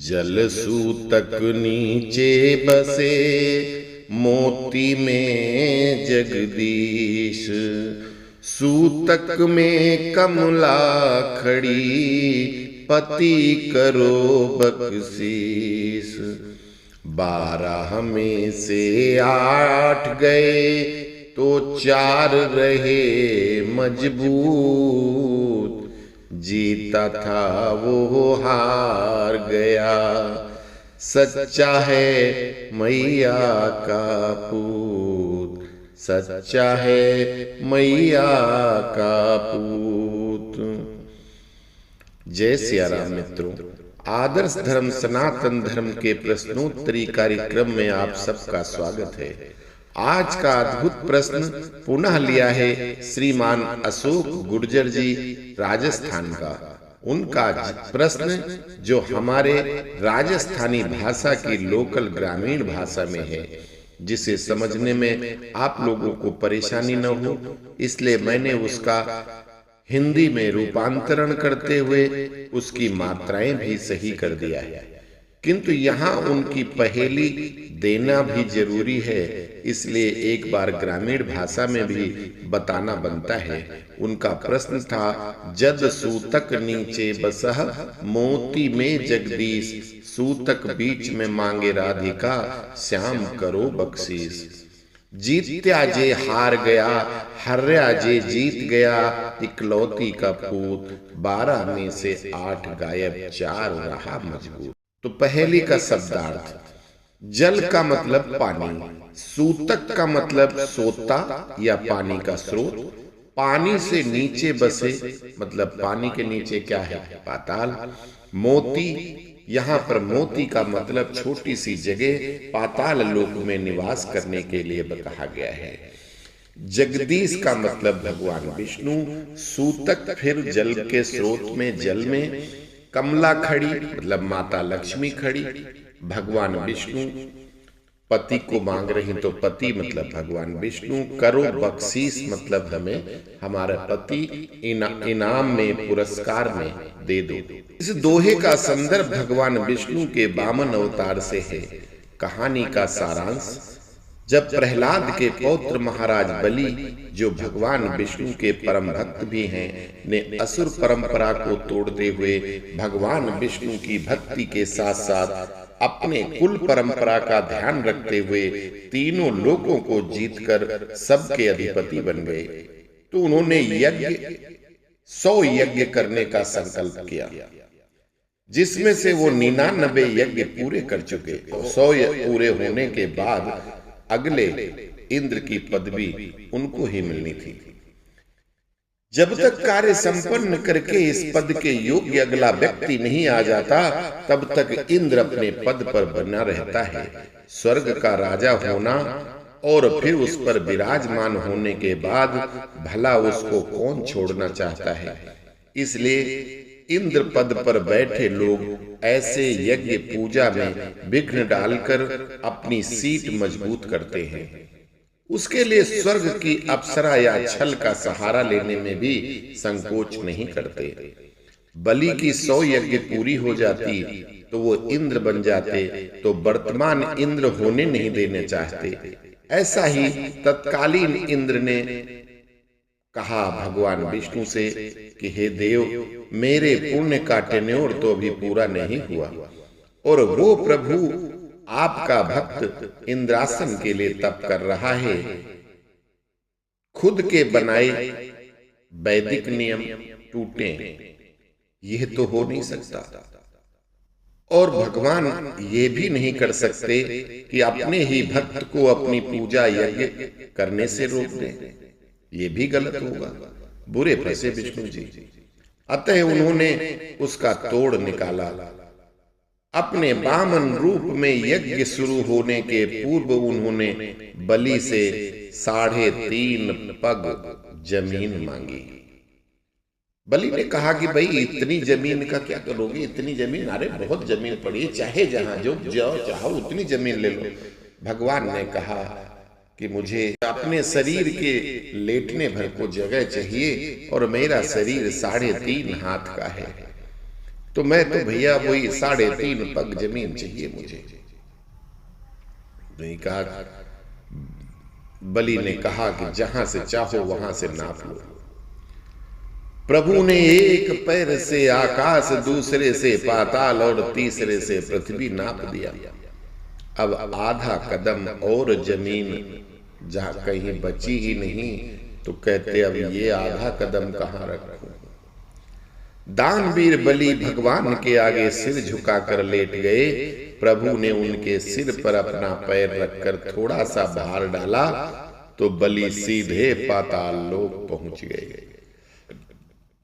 जल सूतक नीचे बसे मोती में जगदीश, सूतक में कमला खड़ी पति करो बख्शीश। 12 में से 8 गए तो 4 रहे मजबूत, जीता था वो हार गया, सच्चा है मैया का पूत, सच्चा है मैया का पूत। जय सिया राम मित्रों, आदर्श धर्म सनातन धर्म के प्रश्नोत्तरी कार्यक्रम में आप सबका स्वागत है। आज का अद्भुत प्रश्न पुनः लिया है श्रीमान अशोक गुर्जर जी राजस्थान का। उनका प्रश्न जो हमारे राजस्थानी भाषा की लोकल ग्रामीण भाषा में है, जिसे समझने में आप लोगों को परेशानी न हो, इसलिए मैंने उसका हिंदी में रूपांतरण करते हुए उसकी मात्राएं भी सही कर दिया है। किंतु यहाँ उनकी पहेली देना भी जरूरी है, इसलिए एक बार ग्रामीण भाषा में भी बताना बनता है। उनका प्रश्न था, जद सूतक नीचे बसह मोती में जगदीश, सूतक बीच में मांगे राधिका श्याम करो बख्शीश। जीत्या जे हार गया, हर्या जे जीत गया, इकलौती का पूत, 12 में से 8 गायब 4 रहा मजबूत। तो पहेली का शब्दार्थ, जल का मतलब पानी, सूतक का मतलब सोता या पानी का स्रोत, पानी से नीचे बसे मतलब पानी के नीचे क्या है, पाताल। मोती, यहाँ पर मोती का मतलब छोटी सी जगह पाताल लोक में निवास करने के लिए कहा गया है। जगदीश का मतलब भगवान विष्णु, सूतक फिर जल के स्रोत में जल में, कमला खड़ी मतलब माता लक्ष्मी खड़ी, भगवान विष्णु पति को मांग रही तो पति मतलब भगवान विष्णु, करो बख्शीश मतलब हमें हमारा पति इनाम में पुरस्कार में दे दो। इस दोहे का संदर्भ भगवान विष्णु के वामन अवतार से है। कहानी का सारांश, जब प्रहलाद के पौत्र महाराज बलि, जो भगवान विष्णु के परम भक्त भी हैं, ने असुर परंपरा को तोड़ते हुए भगवान विष्णु की भक्ति के साथ साथ अपने कुल परंपरा का ध्यान रखते हुए तीनों लोकों को जीतकर सबके अधिपति बन गए, तो उन्होंने 100 यज्ञ करने का संकल्प किया, जिसमें से वो 99 यज्ञ पूरे कर चुके। 100 पूरे होने के बाद अगले इंद्र की पदवी उनको ही मिलनी थी। जब तक कार्य संपन्न करके इस पद के योग्य अगला व्यक्ति नहीं आ जाता, तब तक इंद्र अपने पद पर बना रहता है। स्वर्ग का राजा होना और फिर उस पर विराजमान होने के बाद भला उसको कौन छोड़ना चाहता है। इसलिए इंद्र पद पर बैठे लोग ऐसे यज्ञ पूजा में विघ्न डालकर अपनी सीट मजबूत करते हैं। उसके लिए स्वर्ग की अप्सरा या छल का सहारा लेने में भी संकोच नहीं करते। बलि की 100 यज्ञ पूरी हो जाती तो वो इंद्र बन जाते, तो वर्तमान इंद्र होने नहीं देने चाहते। ऐसा ही तत्कालीन इंद्र ने कहा भगवान विष्णु से कि हे देव, मेरे पुण्य का टेन्योर तो अभी पूरा नहीं हुआ, और वो प्रभु आपका भक्त इंद्रासन के लिए तप कर रहा है। खुद के बनाए वैदिक नियम टूटे, यह तो हो नहीं सकता। और भगवान ये भी नहीं कर सकते कि अपने ही भक्त को अपनी पूजा यज्ञ करने से रोक दें, ये भी गलत होगा। बुरे फंसे विष्णु जी। अतः उन्होंने उसका तोड़ निकाला। अपने वामन रूप में यज्ञ शुरू होने के पूर्व उन्होंने बलि से 3.5 पग जमीन मांगी। बलि ने कहा कि भाई इतनी जमीन का क्या करोगे, इतनी जमीन, अरे बहुत जमीन पड़ी, चाहे जहां जो चाहो उतनी जमीन ले लो। भगवान ने कहा कि मुझे अपने शरीर के लेटने भर को जगह चाहिए और मेरा शरीर 3.5 हाथ का है। तो मैं तो भैया वही 3.5 पग जमीन चाहिए मुझे। नहीं कहा, बलि ने कहा कि जहां से चाहो वहां से नाप लो। प्रभु ने एक पैर से आकाश, दूसरे से पाताल और तीसरे से पृथ्वी नाप दिया। अब आधा कदम और जमीन जहां कहीं बची ही नहीं, तो कहते अब ये आधा कदम कहां रखूं। दानवीर बलि भगवान के आगे सिर झुकाकर लेट गए। प्रभु ने उनके सिर पर अपना पैर रखकर थोड़ा सा भार डाला तो बलि सीधे पाताल लोक पहुंच गए।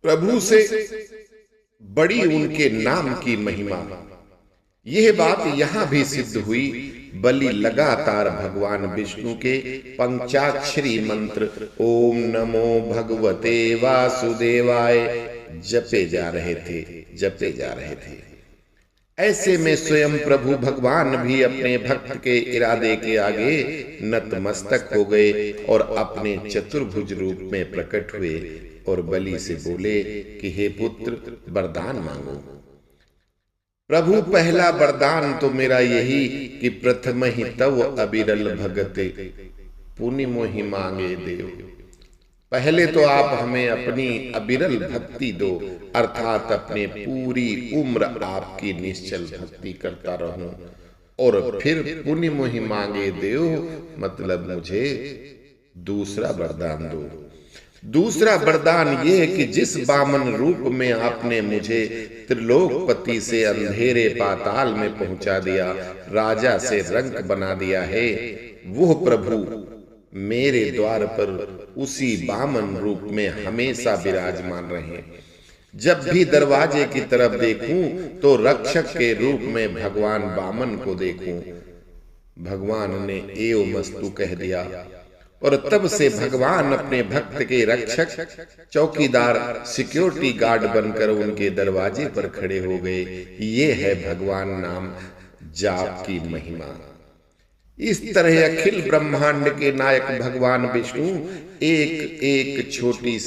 प्रभु से बड़ी उनके नाम की महिमा। यह बात यहां भी सिद्ध हुई। बलि लगातार भगवान विष्णु के पंचाक्षरी मंत्र ओम नमो भगवते वासुदेवाय जपे जा रहे थे। ऐसे में स्वयं प्रभु भगवान भी अपने भक्त के इरादे के आगे नतमस्तक हो गए और अपने चतुर्भुज रूप में प्रकट हुए और बलि से बोले कि हे पुत्र, वरदान मांगो। प्रभु, पहला वरदान तो मेरा यही कि प्रथम ही तव अबिरल भगते पुनि मोहि मांगे देव। पहले तो आप हमें अपनी अबिरल भक्ति दो, अर्थात अपने पूरी उम्र आपकी निश्चल भक्ति करता रहूं, और फिर पुनि मोहि मांगे देव, मतलब मुझे दूसरा वरदान दो। दूसरा वरदान ये है कि जिस बामन रूप में आपने मुझे त्रिलोकपति से अंधेरे पाताल में पहुंचा दिया, राजा से रंक बना दिया है, वो प्रभु मेरे द्वार पर उसी बामन रूप में हमेशा विराजमान रहे। जब भी दरवाजे की तरफ देखूं तो रक्षक के रूप में भगवान बामन को देखूं। भगवान ने एव मस्तु कह दिया और तब से भगवान अपने भक्त के रक्षक, चौकीदार, सिक्योरिटी गार्ड बनकर उनके दरवाजे पर खड़े हो गए। ये है भगवान नाम जाप की महिमा। इस तरह अखिल ब्रह्मांड के नायक भगवान विष्णु एक एक छोटी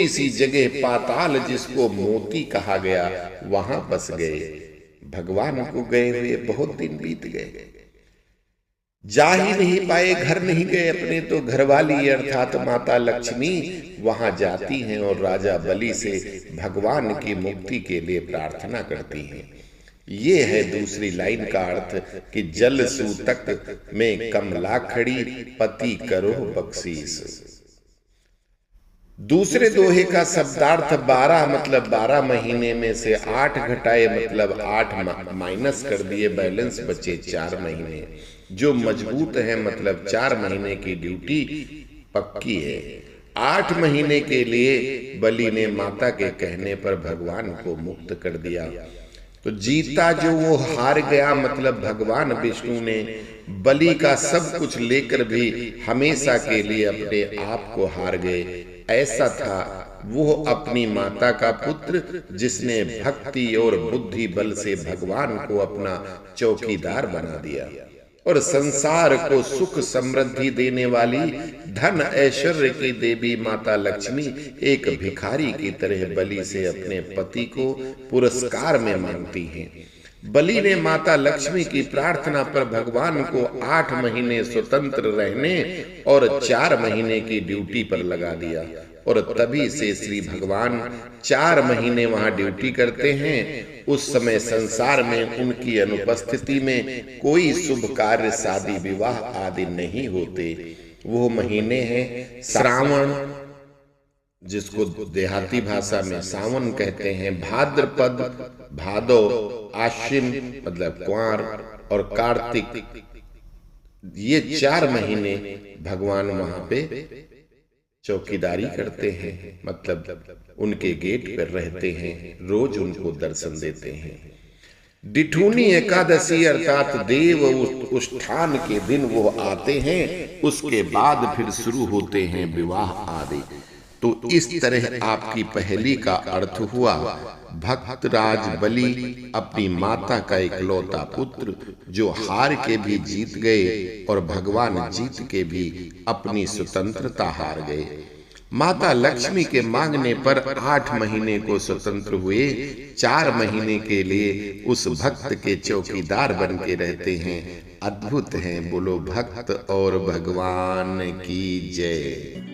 सी जगह पाताल जिसको मोती कहा गया, वहां बस गए। भगवान को गए हुए बहुत दिन बीत गए, जा ही नहीं पाए, घर नहीं गए अपने, तो घरवाली अर्थात माता लक्ष्मी वहां जाती हैं और राजा बलि से भगवान की मुक्ति के लिए प्रार्थना करती हैं। ये है दूसरी लाइन का अर्थ कि जल सूतक में कमला खड़ी, पति करो बख्शीस। दूसरे दोहे का शब्दार्थ 12 मतलब 12 महीने में से 8 घटाए मतलब 8 माइनस कर दिए, बैलेंस बचे 4 महीने। जो मजबूत है मतलब 4 महीने की ड्यूटी पक्की है। 8 महीने के लिए बलि ने माता के कहने पर भगवान को मुक्त कर दिया। तो जीता जो वो हार गया, मतलब भगवान विष्णु ने बलि का सब कुछ लेकर भी हमेशा के लिए अपने आप को हार गए। ऐसा था वो अपनी माता का पुत्र जिसने भक्ति और बुद्धि बल से भगवान को अपना चौकीदार बना दिया और संसार को सुख समृद्धि देने वाली धन ऐश्वर्य की देवी माता लक्ष्मी एक भिखारी की तरह बलि से अपने पति को पुरस्कार में मांगती हैं। बलि ने माता लक्ष्मी की प्रार्थना पर भगवान को 8 महीने स्वतंत्र रहने और 4 महीने की ड्यूटी पर लगा दिया और तभी से श्री भगवान 4 महीने वहां ड्यूटी करते हैं। उस समय संसार में उनकी अनुपस्थिति में कोई शुभ कार्य, शादी विवाह आदि नहीं होते। वो महीने हैं श्रावण, जिसको देहाती भाषा में सावन कहते हैं, भाद्रपद, भादो, आश्विन मतलब कुंवर और कार्तिक। ये 4 महीने भगवान वहां पे चौकीदारी करते हैं, मतलब उनके गेट पर रहते हैं, रोज उनको दर्शन देते हैं। डिठूनी एकादशी अर्थात देव उत्थान के दिन वो आते हैं। उसके बाद फिर शुरू होते हैं विवाह आदि। तो इस तरह आपकी पहेली का अर्थ हुआ, भक्तराज बलि अपनी माता का इकलौता पुत्र जो हार के भी जीत गए और भगवान जीत के भी अपनी स्वतंत्रता हार गए। माता लक्ष्मी के मांगने पर 8 महीने को स्वतंत्र हुए, 4 महीने के लिए उस भक्त के चौकीदार बन के रहते हैं। अद्भुत हैं। बोलो भक्त और भगवान की जय।